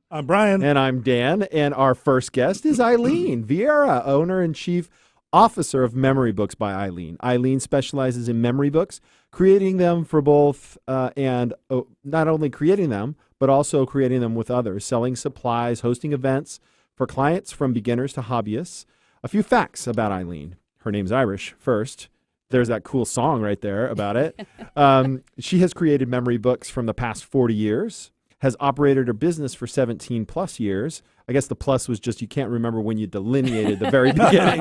I'm Brian. And I'm Dan. And our first guest is Eileen Vierra, owner and chief officer of Memory Books by Eileen. Eileen specializes in memory books, creating them for both and not only creating them, but also creating them with others, selling supplies, hosting events for clients from beginners to hobbyists. A few facts about Eileen. Her name's Irish, first. There's that cool song right there about it. She has created memory books from the past 40 years, has operated her business for 17 plus years. I guess the plus was just you can't remember when you delineated the very beginning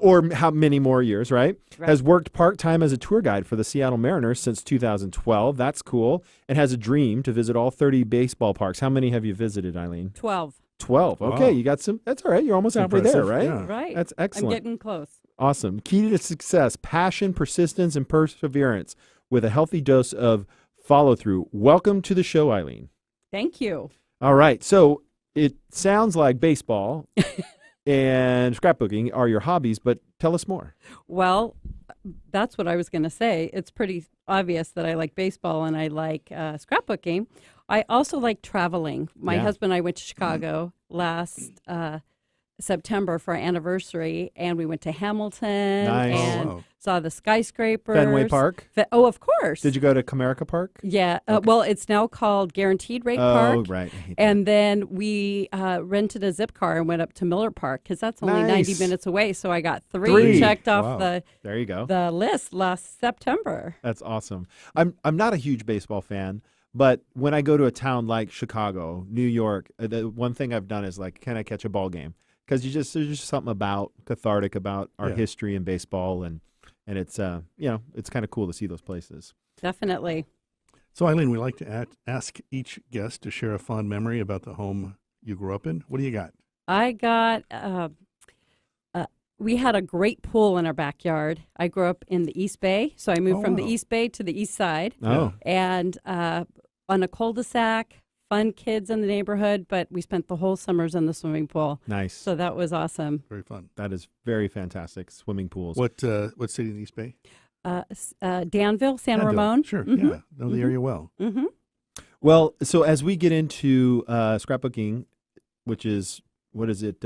or how many more years, right? Has worked part-time as a tour guide for the Seattle Mariners since 2012. That's cool. And has a dream to visit all 30 baseball parks. How many have you visited, Eileen? 12. 12. Okay, wow. You got some. That's all right. You're almost halfway there, right? Yeah. Right. That's excellent. I'm getting close. Awesome. Key to success, passion, persistence, and perseverance with a healthy dose of follow-through. Welcome to the show, Eileen. Thank you. All right. So it sounds like baseball and scrapbooking are your hobbies, but tell us more. Well, that's what I was going to say. It's pretty obvious that I like baseball and I like scrapbooking. I also like traveling. My husband and I went to Chicago last September for our anniversary, and we went to Hamilton and saw the skyscrapers. Fenway Park? Oh, of course. Did you go to Comerica Park? Yeah. Okay. Well, it's now called Guaranteed Rate Park. Oh, right. And then we rented a zip car and went up to Miller Park because that's only 90 minutes away. So I got three checked off there you go. The list last September. That's awesome. I'm not a huge baseball fan. But when I go to a town like Chicago, New York, the one thing I've done is like, can I catch a ball game? Because there's just something cathartic about our history in baseball, and it's it's kind of cool to see those places. Definitely. So Eileen, we like to ask each guest to share a fond memory about the home you grew up in. What do you got? I got. We had a great pool in our backyard. I grew up in the East Bay, so I moved from the East Bay to the East Side. Oh, and on a cul-de-sac. Fun kids in the neighborhood, but we spent the whole summers in the swimming pool. Nice. So that was awesome. Very fun. That is very fantastic. Swimming pools. What city in the East Bay? Danville, Santa Ramon. Sure. Mm-hmm. Yeah, know the area well. Mm-hmm. Well, so as we get into scrapbooking, which is what is it?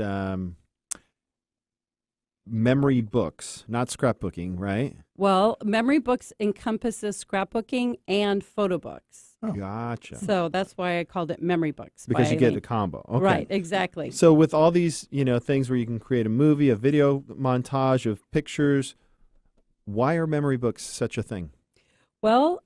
Memory books, not scrapbooking, right? Well, memory books encompasses scrapbooking and photo books. Oh. Gotcha. So that's why I called it memory books. Because you get a combo. Okay. Right, exactly. So with all these, things where you can create a movie, a video montage of pictures, why are memory books such a thing? Well,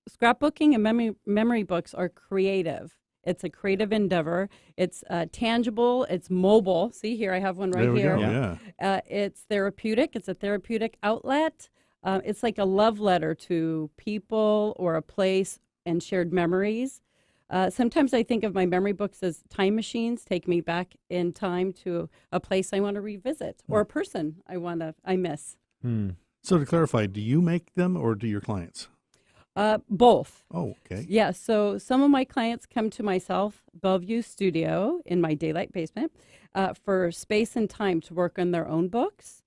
scrapbooking and memory books are creative. It's a creative endeavor. It's tangible. It's mobile. See here, I have one right here. Yeah. It's therapeutic. It's a therapeutic outlet. It's like a love letter to people or a place and shared memories. Sometimes I think of my memory books as time machines, take me back in time to a place I want to revisit or a person I miss. So to clarify, do you make them or do your clients? Both. Oh, okay. Yeah, so some of my clients come to my South Bellevue studio in my daylight basement for space and time to work on their own books.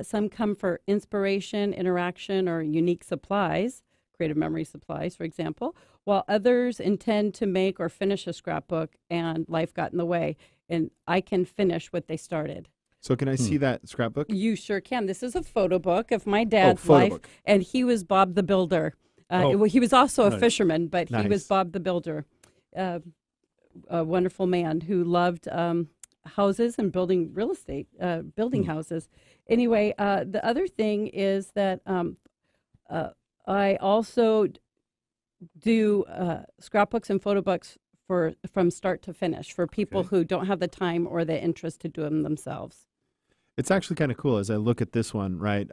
Some come for inspiration, interaction, or unique supplies, creative memory supplies, for example, while others intend to make or finish a scrapbook and life got in the way, and I can finish what they started. So can I see that scrapbook? You sure can. This is a photo book of my dad's life, book. And he was Bob the Builder. He was also a fisherman, but he was Bob the Builder, a wonderful man who loved houses and building real estate, building houses. Anyway, the other thing is that I also do scrapbooks and photo books from start to finish for people who don't have the time or the interest to do them themselves. It's actually kind of cool as I look at this one, right?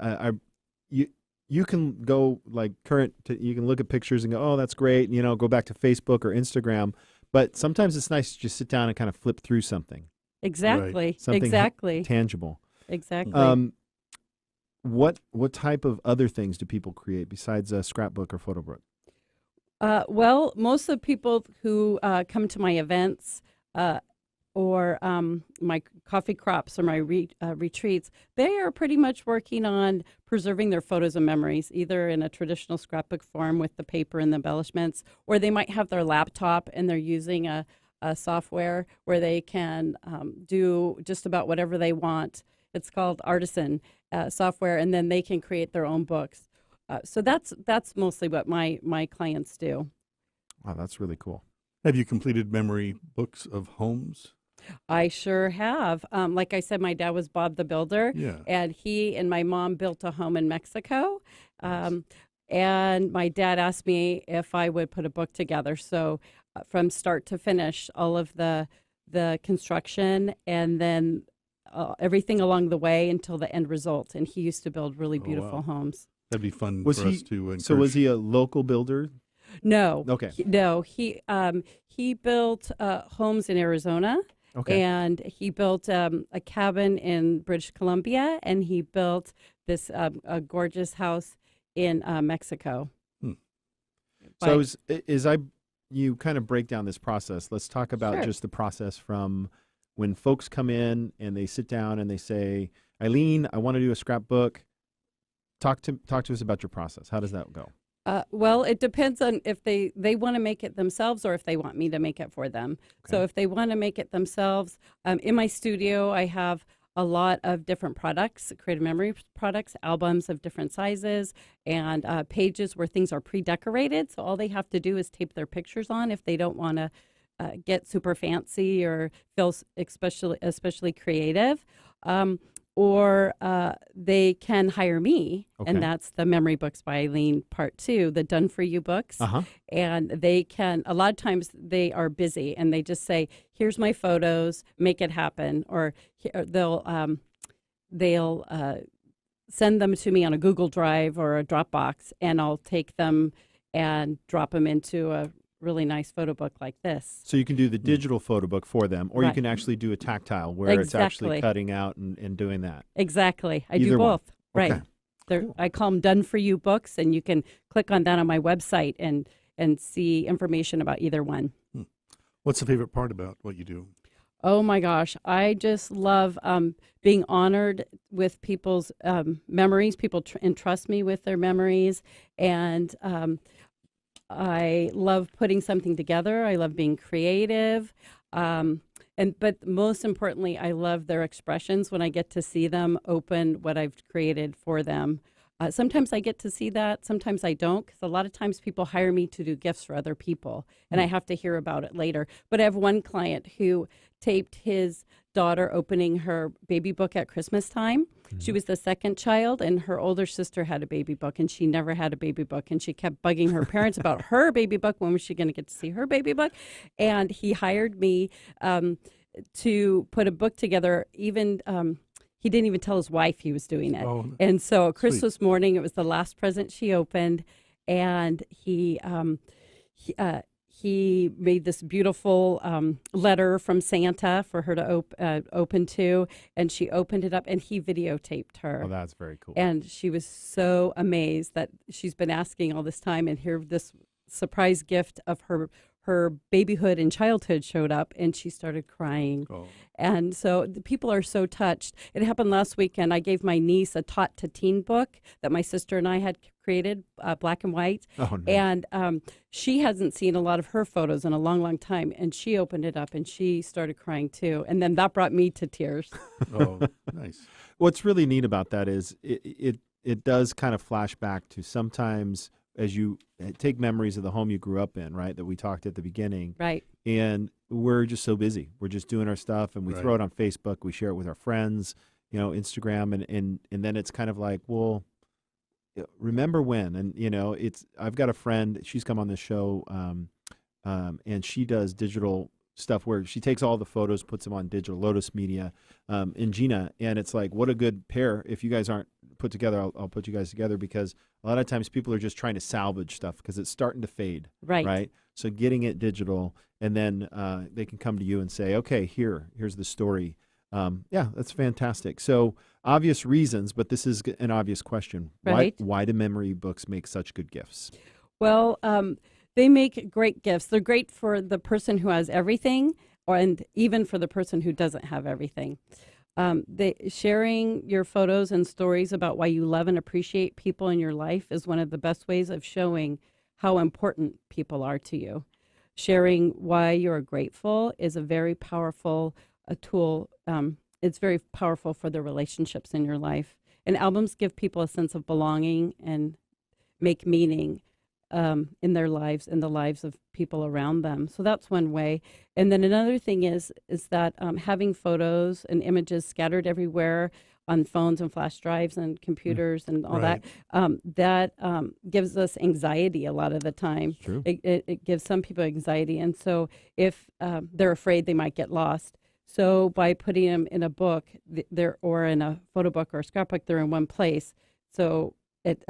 You can go you can look at pictures and go, oh, that's great. Go back to Facebook or Instagram. But sometimes it's nice to just sit down and kind of flip through something. Exactly. Right. Something exactly. Tangible. Exactly. What type of other things do people create besides a scrapbook or photo book? Well, most of the people who come to my events or my coffee crops or my retreats, they are pretty much working on preserving their photos and memories, either in a traditional scrapbook form with the paper and the embellishments, or they might have their laptop and they're using a software where they can do just about whatever they want. It's called Artisan software, and then they can create their own books. So that's mostly what my clients do. Wow, that's really cool. Have you completed memory books of homes? I sure have. Like I said, my dad was Bob the Builder, Yeah. and he and my mom built a home in Mexico. And my dad asked me if I would put a book together. So from start to finish, all of the construction and then everything along the way until the end result. And he used to build really beautiful homes. That'd be fun Was for he- us to encourage. So was he a local builder? No. Okay. He built homes in Arizona. Okay. And he built a cabin in British Columbia, and he built this a gorgeous house in Mexico. So you kind of break down this process. Let's talk about Sure. just the process from when folks come in and they sit down and they say, Eileen, I want to do a scrapbook. Talk to us about your process. How does that go? Well, it depends on if they want to make it themselves or if they want me to make it for them. Okay. So if they want to make it themselves, in my studio, I have a lot of different products, creative memory products, albums of different sizes, and pages where things are pre-decorated. So all they have to do is tape their pictures on if they don't want to get super fancy or feel especially creative. Or they can hire me, Okay. and that's the Memory Books by Eileen Part 2, the Done For You books. Uh-huh. And they can, a lot of times they are busy, and they just say, here's my photos, make it happen. Or they'll send them to me on a Google Drive or a Dropbox, and I'll take them and drop them into a really nice photo book like this. So you can do the digital photo book for them, or you Right. can actually do a tactile where it's actually Exactly. cutting out and doing that. Exactly. I Either do one. both. Right. Okay. They're, I call them Done For You books, and you can click on that on my website and see information about either one. What's the favorite part about what you do? Oh my gosh, I just love being honored with people's memories. People entrust me with their memories, and I love putting something together. I love being creative. But most importantly, I love their expressions when I get to see them open what I've created for them. Sometimes I get to see that. Sometimes I don't, because a lot of times people hire me to do gifts for other people, and I have to hear about it later. But I have one client who taped his daughter opening her baby book at Christmas time. She was the second child, and her older sister had a baby book, and she never had a baby book. And she kept bugging her parents about her baby book. When was she going to get to see her baby book? And he hired me to put a book together. Even he didn't even tell his wife he was doing it. Oh, And so Christmas morning, it was the last present she opened, and he made this beautiful letter from Santa for her to open to, and she opened it up, and he videotaped her. Oh, that's very cool. And she was so amazed that she's been asking all this time, and here this surprise gift of her babyhood and childhood showed up, and she started crying. Oh. And so the people are so touched. It happened last weekend. I gave my niece a Taught to Teen book that my sister and I had created, black and white. Oh, no. And she hasn't seen a lot of her photos in a long, long time. And she opened it up, and she started crying too. And then that brought me to tears. Oh, nice. What's really neat about that is it does kind of flash back to sometimes as you take memories of the home you grew up in, right, that we talked at the beginning. Right. And we're just so busy. We're just doing our stuff, and we Right. throw it on Facebook. We share it with our friends, Instagram. And then it's kind of like, well, remember when? And, I've got a friend, she's come on this show, and she does digital stuff where she takes all the photos, puts them on digital, Lotus Media, and Gina. And it's like, what a good pair. If you guys aren't put together, I'll put you guys together, because a lot of times people are just trying to salvage stuff because it's starting to fade. Right. So getting it digital, and then they can come to you and say, okay, here's the story. Yeah, that's fantastic. So obvious reasons, but this is an obvious question. Right. Why do memory books make such good gifts? Well, they make great gifts. They're great for the person who has everything. and even for the person who doesn't have everything. Sharing your photos and stories about why you love and appreciate people in your life is one of the best ways of showing how important people are to you. Sharing why you're grateful is a very powerful tool. It's very powerful for the relationships in your life. And albums give people a sense of belonging and make meaning in their lives, in the lives of people around them. So that's one way. And then another thing is that having photos and images scattered everywhere on phones and flash drives and computers and all Right. that gives us anxiety a lot of the time. True. It gives some people anxiety. And so if they're afraid they might get lost, so by putting them in a book or in a photo book or a scrapbook, they're in one place. So it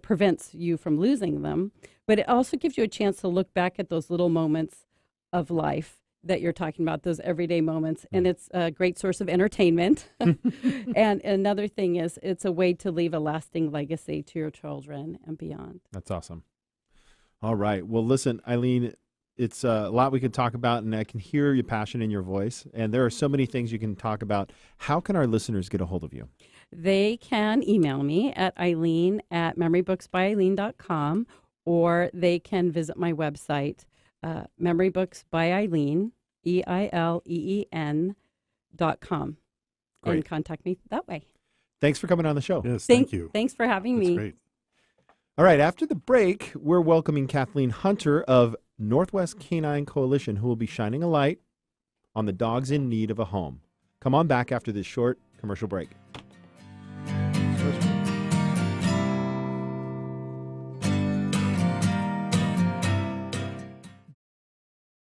prevents you from losing them, but it also gives you a chance to look back at those little moments of life that you're talking about, those everyday moments, and it's a great source of entertainment. And another thing is it's a way to leave a lasting legacy to your children and beyond. That's awesome. All right. Well, listen, Eileen, it's a lot we could talk about, and I can hear your passion in your voice, and there are so many things you can talk about. How can our listeners get a hold of you? They can email me at Eileen@memorybooksbyeileen.com, or they can visit my website, memorybooksbyeileen, EILEEN.com, Great. and contact me that way. Thanks for coming on the show. Yes, thank you. Thanks for having That's me. great. All right, after the break, we're welcoming Kathleen Hunter of Northwest Canine Coalition, who will be shining a light on the dogs in need of a home. Come on back after this short commercial break.